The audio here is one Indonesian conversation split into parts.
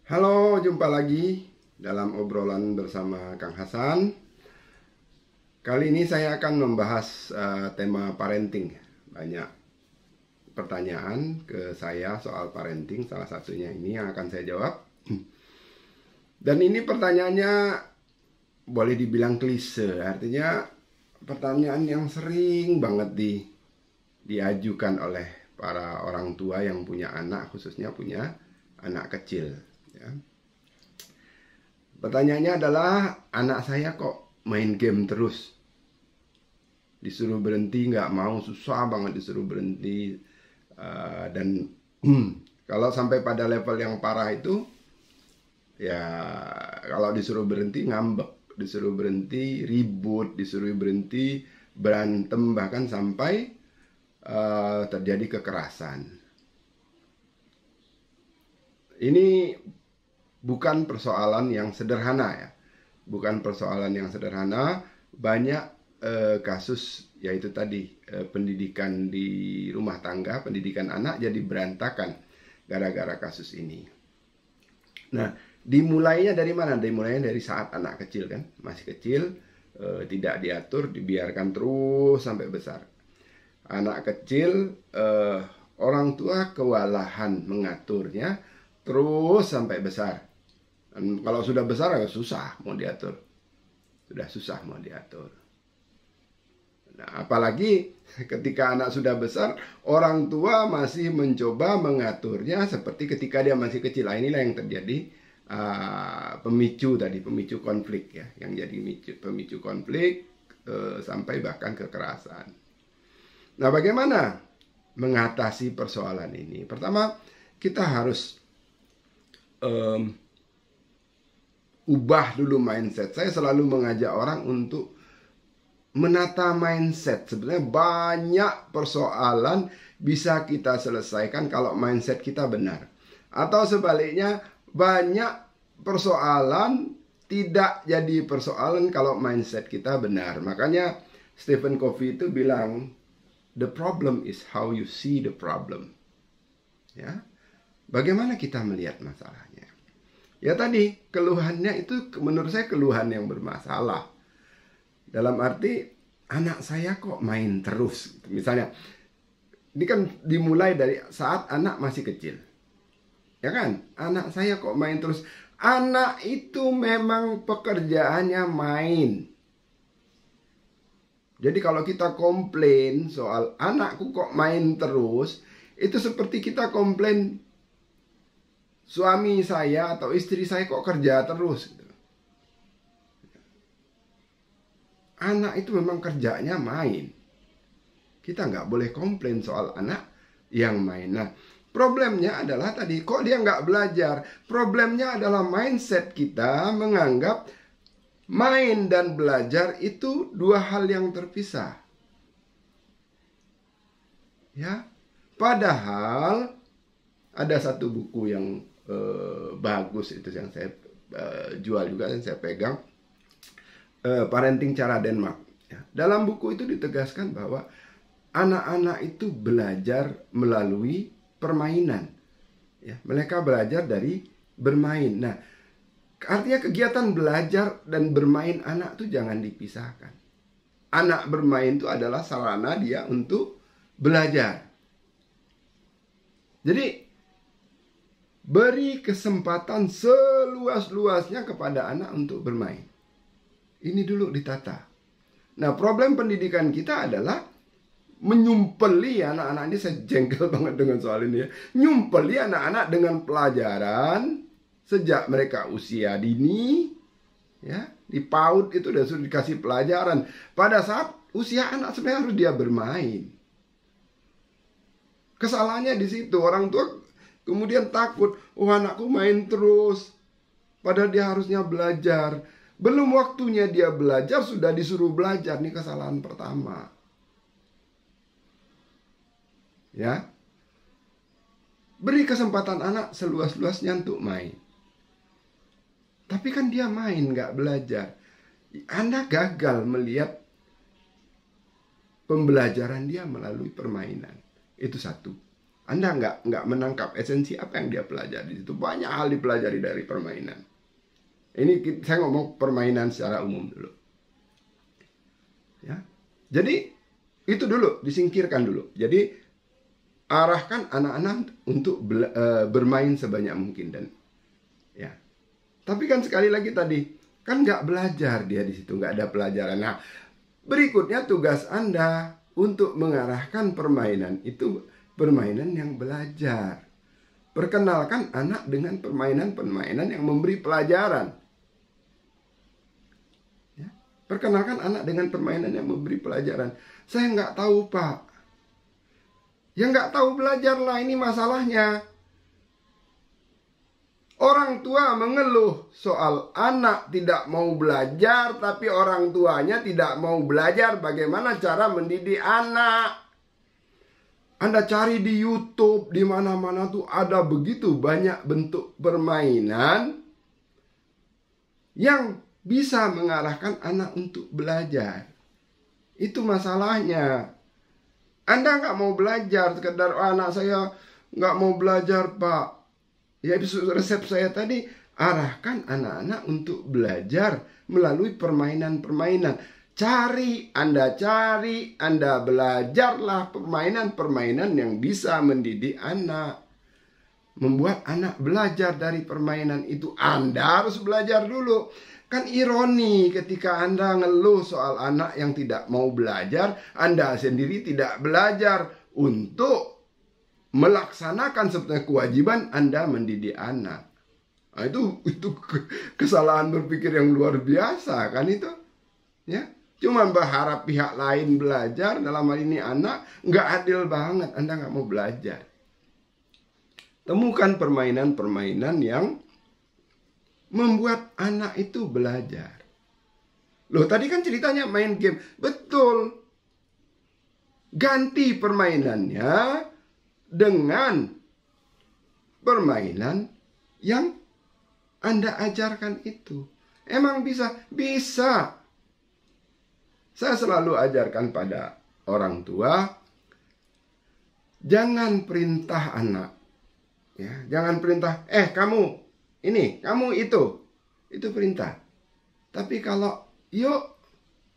Halo, jumpa lagi dalam obrolan bersama Kang Hasan. Kali ini saya akan membahas tema parenting. Banyak pertanyaan ke saya soal parenting, salah satunya ini yang akan saya jawab. Dan ini pertanyaannya boleh dibilang klise, artinya pertanyaan yang sering banget diajukan oleh para orang tua yang punya anak, khususnya punya anak kecil. Ya. Pertanyaannya adalah, anak saya kok main game terus, disuruh berhenti nggak mau, susah banget disuruh berhenti, dan kalau sampai pada level yang parah itu, ya kalau disuruh berhenti ngambek, disuruh berhenti ribut, disuruh berhenti berantem, bahkan sampai terjadi kekerasan. Ini bukan persoalan yang sederhana ya, bukan persoalan yang sederhana. Banyak kasus, yaitu tadi pendidikan di rumah tangga, pendidikan anak jadi berantakan gara-gara kasus ini. Nah, dimulainya dari mana? Dimulainya dari saat anak kecil kan, masih kecil, tidak diatur, dibiarkan terus sampai besar. Anak kecil, orang tua kewalahan mengaturnya terus sampai besar. Dan kalau sudah besar ya susah mau diatur. Sudah susah mau diatur. Nah, apalagi ketika anak sudah besar, orang tua masih mencoba mengaturnya seperti ketika dia masih kecil. Nah, inilah yang terjadi pemicu konflik ya, yang jadi pemicu konflik sampai bahkan kekerasan. Nah, bagaimana mengatasi persoalan ini? Pertama, kita harus ubah dulu mindset. Saya selalu mengajak orang untuk menata mindset. Sebenarnya banyak persoalan bisa kita selesaikan kalau mindset kita benar. Atau sebaliknya, banyak persoalan tidak jadi persoalan kalau mindset kita benar. Makanya Stephen Covey itu bilang, the problem is how you see the problem. Ya, bagaimana kita melihat masalahnya? Ya tadi, keluhannya itu menurut saya keluhan yang bermasalah. Dalam arti, anak saya kok main terus. Misalnya, ini kan dimulai dari saat anak masih kecil. Ya kan? Anak saya kok main terus. Anak itu memang pekerjaannya main. Jadi kalau kita komplain soal anakku kok main terus, itu seperti kita komplain suami saya atau istri saya kok kerja terus. Anak itu memang kerjanya main. Kita nggak boleh komplain soal anak yang main. Nah, problemnya adalah tadi, kok dia nggak belajar? Problemnya adalah mindset kita menganggap main dan belajar itu dua hal yang terpisah. Ya, padahal ada satu buku yang bagus itu yang saya jual juga dan saya pegang, Parenting Cara Denmark ya. Dalam buku itu ditegaskan bahwa anak-anak itu belajar melalui permainan ya. Mereka belajar dari bermain. Nah, artinya kegiatan belajar dan bermain anak itu jangan dipisahkan. Anak bermain itu adalah sarana dia untuk belajar. Jadi beri kesempatan seluas-luasnya kepada anak untuk bermain. Ini dulu ditata. Nah, problem pendidikan kita adalah menyumpeli anak-anak ini. Saya jengkel banget dengan soal ini ya. Nyumpeli anak-anak dengan pelajaran sejak mereka usia dini ya. Di PAUD itu sudah dikasih pelajaran. Pada saat usia anak sebenarnya harus dia bermain. Kesalahannya di situ. Orang tua kemudian takut, oh anakku main terus, padahal dia harusnya belajar. Belum waktunya dia belajar, sudah disuruh belajar. Ini kesalahan pertama. Ya, beri kesempatan anak seluas-luasnya untuk main. Tapi kan dia main, nggak belajar. Anda gagal melihat pembelajaran dia melalui permainan. Itu satu. Anda nggak menangkap esensi apa yang dia pelajari. Itu banyak hal dipelajari dari permainan. Ini saya ngomong permainan secara umum dulu. Ya. Jadi itu dulu disingkirkan dulu. Jadi arahkan anak-anak untuk bermain sebanyak mungkin dan ya. Tapi kan sekali lagi tadi kan nggak belajar dia di situ, nggak ada pelajaran. Nah, berikutnya tugas Anda untuk mengarahkan permainan itu permainan yang belajar. Perkenalkan anak dengan permainan-permainan yang memberi pelajaran. Ya. Perkenalkan anak dengan permainan yang memberi pelajaran. Saya nggak tahu, Pak. Ya nggak tahu belajarlah, ini masalahnya. Orang tua mengeluh soal anak tidak mau belajar, tapi orang tuanya tidak mau belajar bagaimana cara mendidik anak. Anda cari di YouTube, di mana-mana tuh ada begitu banyak bentuk permainan yang bisa mengarahkan anak untuk belajar. Itu masalahnya. Anda nggak mau belajar, sekedar anak saya nggak mau belajar, Pak. Ya, resep saya tadi, arahkan anak-anak untuk belajar melalui permainan-permainan. Anda belajarlah permainan-permainan yang bisa mendidik anak. Membuat anak belajar dari permainan itu, Anda harus belajar dulu. Kan ironi ketika Anda ngeluh soal anak yang tidak mau belajar, Anda sendiri tidak belajar untuk melaksanakan sebenarnya kewajiban Anda mendidik anak. Nah, itu kesalahan berpikir yang luar biasa kan itu. Ya, cuman berharap pihak lain belajar, dalam hal ini anak, nggak adil banget. Anda nggak mau belajar. Temukan permainan-permainan yang membuat anak itu belajar. Loh, tadi kan ceritanya main game. Betul. Ganti permainannya dengan permainan yang Anda ajarkan itu. Emang bisa? Bisa. Saya selalu ajarkan pada orang tua, jangan perintah anak. Ya, jangan perintah, kamu ini, kamu itu. Itu perintah. Tapi kalau, yuk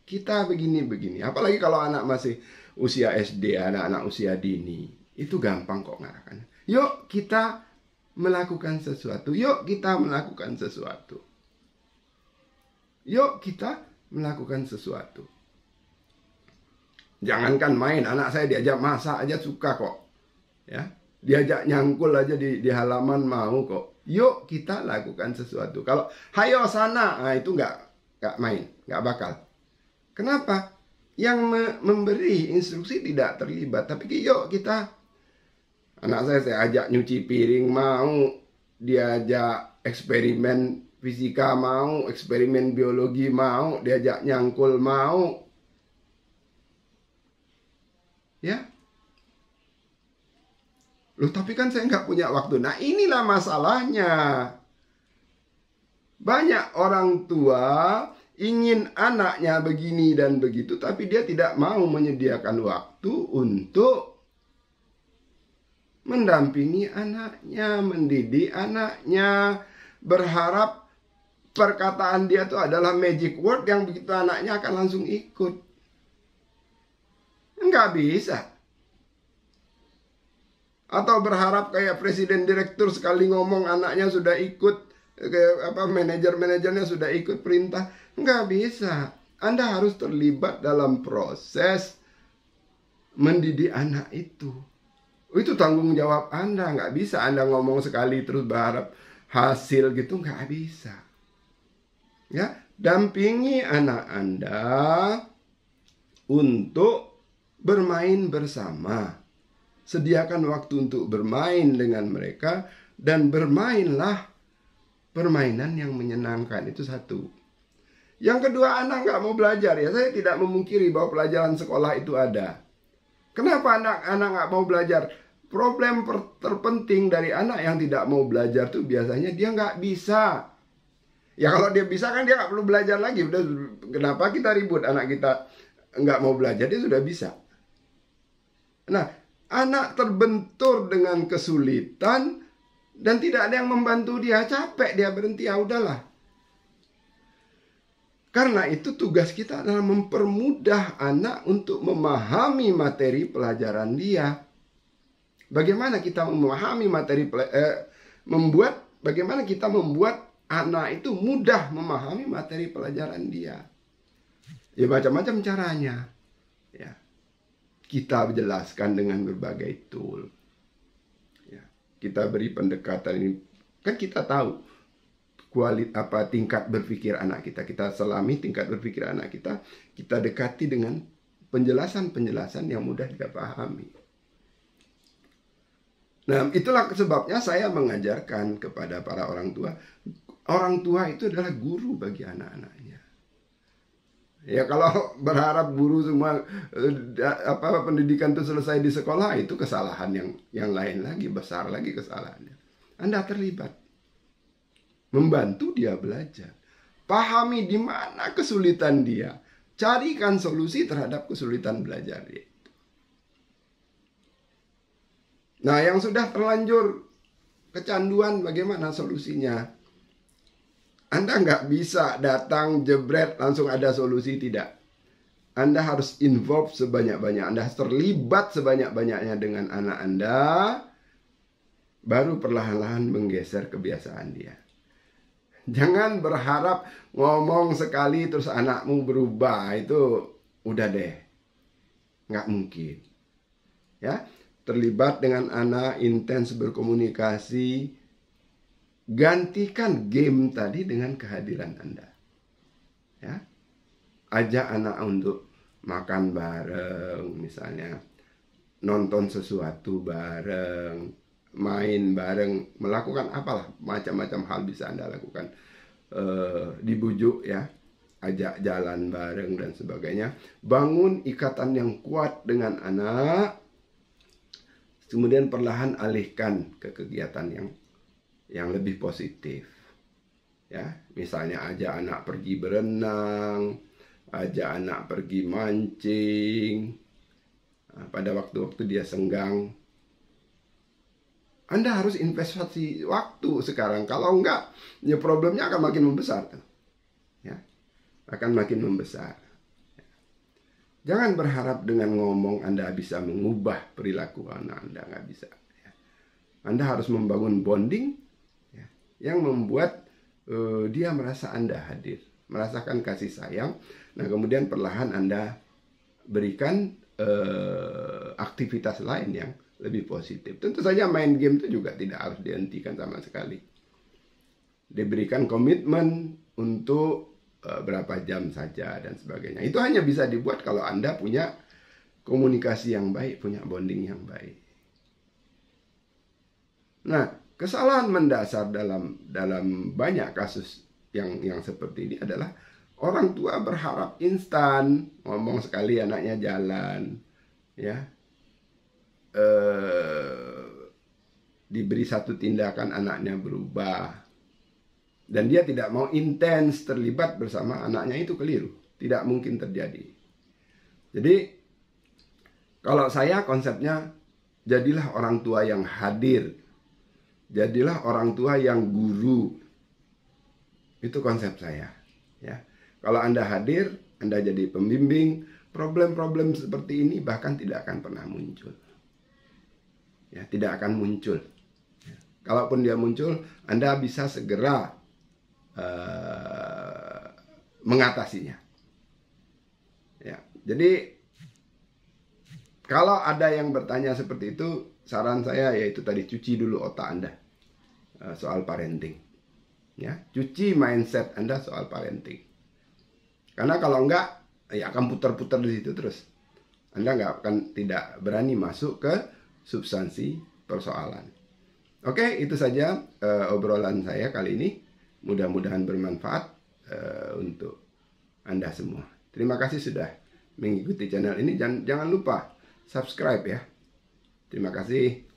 kita begini-begini. Apalagi kalau anak masih usia SD, anak-anak usia dini. Itu gampang kok ngarahkannya. Yuk kita melakukan sesuatu. Yuk kita melakukan sesuatu. Yuk kita melakukan sesuatu. Jangankan main, anak saya diajak masak aja suka kok. Ya, diajak nyangkul aja di halaman mau kok. Yuk kita lakukan sesuatu. Kalau hayo sana, nah itu nggak main, nggak bakal. Kenapa? Yang memberi instruksi tidak terlibat. Tapi yuk kita, anak saya ajak nyuci piring mau, diajak eksperimen fisika mau, eksperimen biologi mau, diajak nyangkul mau. Ya. Loh, tapi kan saya nggak punya waktu. Nah, inilah masalahnya. Banyak orang tua ingin anaknya begini dan begitu, tapi dia tidak mau menyediakan waktu untuk mendampingi anaknya, mendidik anaknya, berharap perkataan dia itu adalah magic word yang begitu anaknya akan langsung ikut. Enggak bisa. Atau berharap kayak presiden direktur sekali ngomong anaknya sudah ikut, manajer-manajernya sudah ikut perintah. Enggak bisa. Anda harus terlibat dalam proses mendidik anak itu. Itu tanggung jawab Anda. Nggak bisa Anda ngomong sekali terus berharap hasil gitu. Nggak bisa. Ya, dampingi anak Anda untuk bermain bersama. Sediakan waktu untuk bermain dengan mereka. Dan bermainlah permainan yang menyenangkan. Itu satu. Yang kedua, anak nggak mau belajar. Ya, saya tidak memungkiri bahwa pelajaran sekolah itu ada. Kenapa anak-anak nggak mau belajar? Problem terpenting dari anak yang tidak mau belajar tuh biasanya dia nggak bisa. Ya kalau dia bisa kan dia nggak perlu belajar lagi. Udah, kenapa kita ribut anak kita nggak mau belajar? Dia sudah bisa. Nah, Anak terbentur dengan kesulitan dan tidak ada yang membantu dia, capek dia berhenti, ya udahlah. Karena itu tugas kita adalah mempermudah anak untuk memahami materi pelajaran dia. Bagaimana kita memahami materi bagaimana kita membuat anak itu mudah memahami materi pelajaran dia. Ya macam-macam caranya. Ya. Kita jelaskan dengan berbagai tool. Ya. Kita beri pendekatan ini. Kan kita tahu tingkat berpikir anak kita. Kita selami tingkat berpikir anak kita. Kita dekati dengan penjelasan-penjelasan yang mudah kita pahami. Nah, itulah sebabnya saya mengajarkan kepada para orang tua. Orang tua itu adalah guru bagi anak-anaknya. Ya kalau berharap guru semua pendidikan itu selesai di sekolah, itu kesalahan yang lain lagi, besar lagi kesalahannya. Anda terlibat membantu dia belajar. Pahami di mana kesulitan dia. Carikan solusi terhadap kesulitan belajar dia. Nah, yang sudah terlanjur kecanduan, bagaimana solusinya? Anda nggak bisa datang jebret langsung ada solusi, tidak. Anda harus involve sebanyak-banyak. Anda harus terlibat sebanyak-banyaknya dengan anak Anda, baru perlahan-lahan menggeser kebiasaan dia. Jangan berharap ngomong sekali terus anakmu berubah, itu udah deh, nggak mungkin. Ya, terlibat dengan anak, intens berkomunikasi. Gantikan game tadi dengan kehadiran Anda. Ya. Ajak anak untuk makan bareng, misalnya nonton sesuatu bareng, main bareng, melakukan apalah, macam-macam hal bisa Anda lakukan. Dibujuk ya, ajak jalan bareng dan sebagainya. Bangun ikatan yang kuat dengan anak. Kemudian perlahan alihkan ke kegiatan yang lebih positif. Ya, misalnya ajak anak pergi berenang, ajak anak pergi mancing. Pada waktu-waktu dia senggang, Anda harus investasi waktu sekarang. Kalau enggak, ya problemnya akan makin membesar. Ya, akan makin membesar. Jangan berharap dengan ngomong Anda bisa mengubah perilaku anak Anda, nggak bisa. Anda harus membangun bonding yang membuat dia merasa Anda hadir, merasakan kasih sayang. Nah, kemudian perlahan Anda berikan aktivitas lain yang lebih positif. Tentu saja main game itu juga tidak harus dihentikan sama sekali. Diberikan komitmen untuk berapa jam saja dan sebagainya. Itu hanya bisa dibuat kalau Anda punya komunikasi yang baik, punya bonding yang baik. Nah, kesalahan mendasar dalam banyak kasus yang seperti ini adalah orang tua berharap instan, ngomong sekali anaknya jalan, ya, diberi satu tindakan anaknya berubah. Dan dia tidak mau intens terlibat bersama anaknya, itu keliru. Tidak mungkin terjadi. Jadi, kalau saya konsepnya, jadilah orang tua yang hadir. Jadilah orang tua yang guru. Itu konsep saya. Ya. Kalau Anda hadir, Anda jadi pembimbing, problem-problem seperti ini bahkan tidak akan pernah muncul. Ya, tidak akan muncul. Ya. Kalaupun dia muncul, Anda bisa segera mengatasinya. Ya, jadi kalau ada yang bertanya seperti itu, saran saya yaitu tadi, cuci dulu otak Anda soal parenting. Ya, cuci mindset Anda soal parenting. Karena kalau enggak, ya akan putar-putar di situ terus. Anda tidak berani masuk ke substansi persoalan. Oke, itu saja obrolan saya kali ini. Mudah-mudahan bermanfaat untuk Anda semua. Terima kasih sudah mengikuti channel ini. Jangan lupa subscribe ya. Terima kasih.